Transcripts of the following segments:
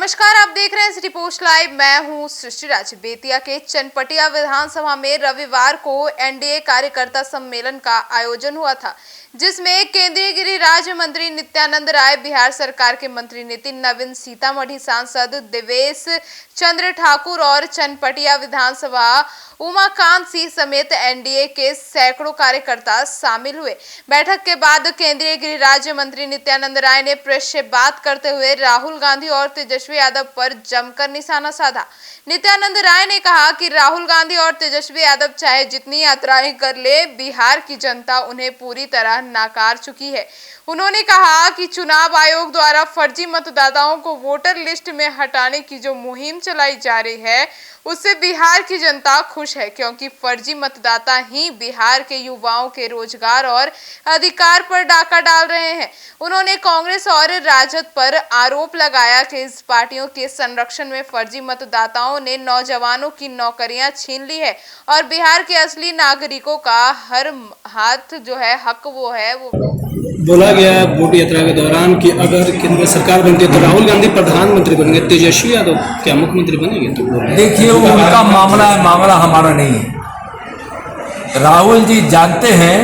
नमस्कार, आप देख रहे हैं सिटी पोस्ट लाइव। मैं हूं सृष्टि राज। बेतिया के चनपटिया विधानसभा में रविवार को एनडीए कार्यकर्ता सम्मेलन का आयोजन हुआ था, जिसमें केंद्रीय गृह राज्य मंत्री नित्यानंद राय, बिहार सरकार के मंत्री नितिन नवीन, सीतामढ़ी सांसद देवेश चंद्र ठाकुर और चनपटिया विधानसभा उमाकांत सिंह समेत एनडीए के सैकड़ों कार्यकर्ता शामिल हुए। बैठक के बाद केंद्रीय गृह राज्य मंत्री नित्यानंद राय ने प्रेस से बात करते हुए राहुल गांधी और तेजस्वी यादव पर जमकर निशाना साधा। नित्यानंद राय ने कहा कि राहुल गांधी और तेजस्वी यादव चाहे जितनी यात्राएं कर ले, बिहार की जनता उन्हें पूरी तरह नकार चुकी है। उन्होंने कहा कि चुनाव आयोग द्वारा फर्जी मतदाताओं को वोटर लिस्ट में हटाने की जो मुहिम चलाई जा रही है, उससे बिहार की जनता खुश है, क्योंकि फर्जी मतदाता ही बिहार के युवाओं के रोजगार और अधिकार पर डाका डाल रहे हैं। उन्होंने कांग्रेस और राजद पर आरोप लगाया कि इस पार्टियों के संरक्षण में फर्जी मतदाताओं ने नौजवानों की नौकरियां छीन ली है और बिहार के असली नागरिकों का हर हाथ जो है हक वो है वो। बोला गया वोट यात्रा के दौरान कि अगर केंद्र सरकार बनती है तो राहुल गांधी प्रधानमंत्री बनेंगे, तेजस्वी यादव क्या मुख्यमंत्री बनेंगे? तो देखिए, वो उनका मामला है, मामला हमारा नहीं है। राहुल जी जानते हैं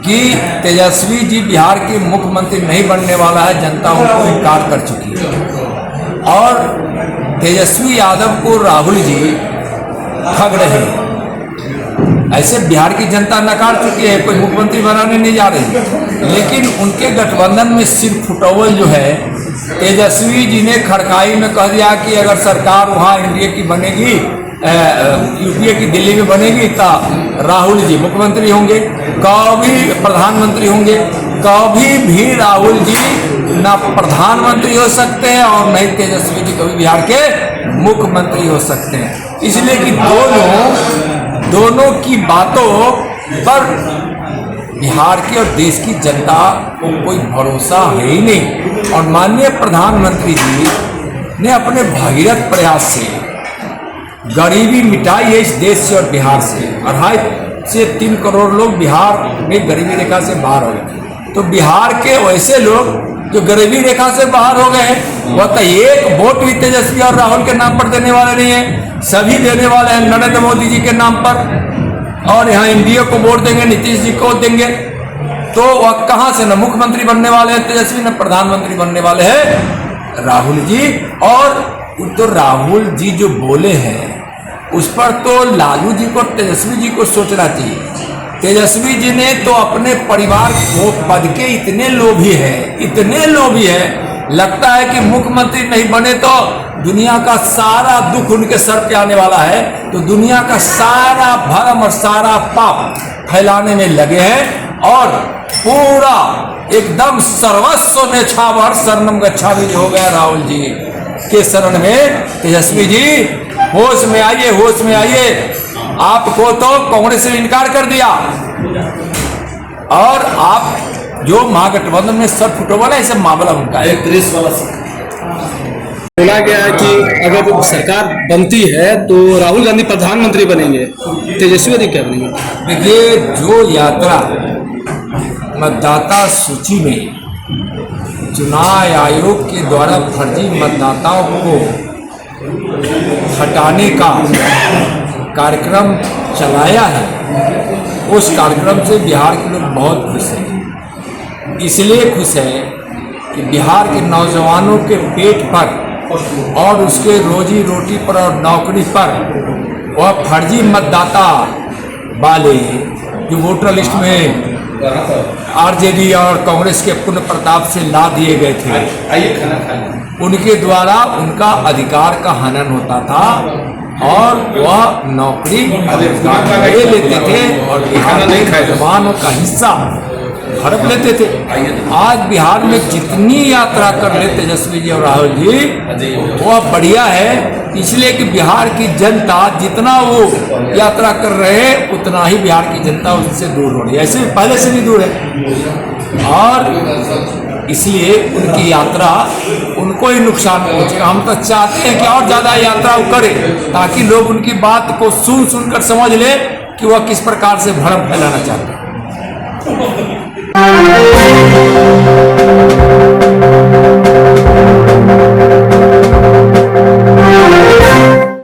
कि तेजस्वी जी बिहार के मुख्यमंत्री नहीं बनने वाला है, जनता उनको इनकार कर चुकी है और तेजस्वी यादव को राहुल जी ठग रहे हैं। ऐसे बिहार की जनता नकार चुकी है, कोई मुख्यमंत्री बनाने नहीं जा रही। लेकिन उनके गठबंधन में सिर फुटौल जो है, तेजस्वी जी ने खड़काई में कह दिया कि अगर सरकार वहाँ एनडीए की बनेगी, यूपीए की दिल्ली में बनेगी, तो राहुल जी मुख्यमंत्री होंगे, कभी प्रधानमंत्री होंगे। कभी भी राहुल जी ना प्रधानमंत्री हो सकते हैं और नहीं तेजस्वी जी कभी बिहार के मुख्यमंत्री हो सकते हैं। इसलिए कि दोनों की बातों पर बिहार की और देश की जनता को कोई भरोसा है ही नहीं। और माननीय प्रधानमंत्री जी ने अपने भगीरथ प्रयास से गरीबी मिटाई है इस देश से और बिहार से। 2.5 से 3 करोड़ लोग बिहार में गरीबी रेखा से बाहर हो गए। तो बिहार के वैसे लोग जो गरीबी रेखा से बाहर हो गए, वह तो एक वोट भी तेजस्वी और राहुल के नाम पर देने वाले नहीं है। सभी देने वाले हैं नरेंद्र मोदी जी के नाम पर, और यहाँ एनडीए को वोट देंगे, नीतीश जी को देंगे। तो वह कहाँ से न मुख्यमंत्री बनने वाले हैं तेजस्वी, न प्रधानमंत्री बनने वाले हैं राहुल जी। और तो राहुल जी जो बोले हैं उस पर तो लालू जी को, तेजस्वी जी को सोचना चाहिए। तेजस्वी जी ने तो अपने परिवार को पद के इतने लोभी है, लगता है कि मुख्यमंत्री नहीं बने तो दुनिया का सारा दुख उनके सर पे आने वाला है। तो दुनिया का सारा भरम और सारा पाप फैलाने में लगे हैं और पूरा एकदम सर्वस्व में छावर शरणम गच्छामि हो गया राहुल जी के शरण में। तेजस्वी जी होश में आइए, होश में आइए। आपको तो कांग्रेस ने इनकार कर दिया और आप जो महागठबंधन में सर फुटबॉल है, ऐसे मामला उनका है। बोला गया कि अगर सरकार बनती है तो राहुल गांधी प्रधानमंत्री बनेंगे, तेजस्वी यादव क्या बनेंगे? देखिए, जो यात्रा मतदाता सूची में चुनाव आयोग के द्वारा फर्जी मतदाताओं को हटाने का कार्यक्रम चलाया है, उस कार्यक्रम से बिहार के लोग बहुत खुश हैं। इसलिए खुश हैं कि बिहार के नौजवानों के पेट पर और उसके रोजी रोटी पर और नौकरी पर वह फर्जी मतदाता वाले जो वोटर लिस्ट में आरजेडी और कांग्रेस के पूर्ण प्रताप से ला दिए गए थे, उनके द्वारा उनका अधिकार का हनन होता था और वह नौकरी रोजगार ले लेते थे और बिहार में नौजवानों का हिस्सा हड़प लेते थे। आज बिहार में जितनी यात्रा कर ले तेजस्वी जी और राहुल जी, वह बढ़िया है। इसलिए कि बिहार की जनता जितना वो यात्रा कर रहे हैं, उतना ही बिहार की जनता उससे दूर हो रही है, ऐसे पहले से भी दूर है। और इसलिए उनकी यात्रा उनको ही नुकसान पहुंचेगा। हम तो चाहते हैं कि और ज़्यादा यात्रा करें, ताकि लोग उनकी बात को सुनकर समझ ले कि वह किस प्रकार से भ्रम फैलाना चाहते हैं।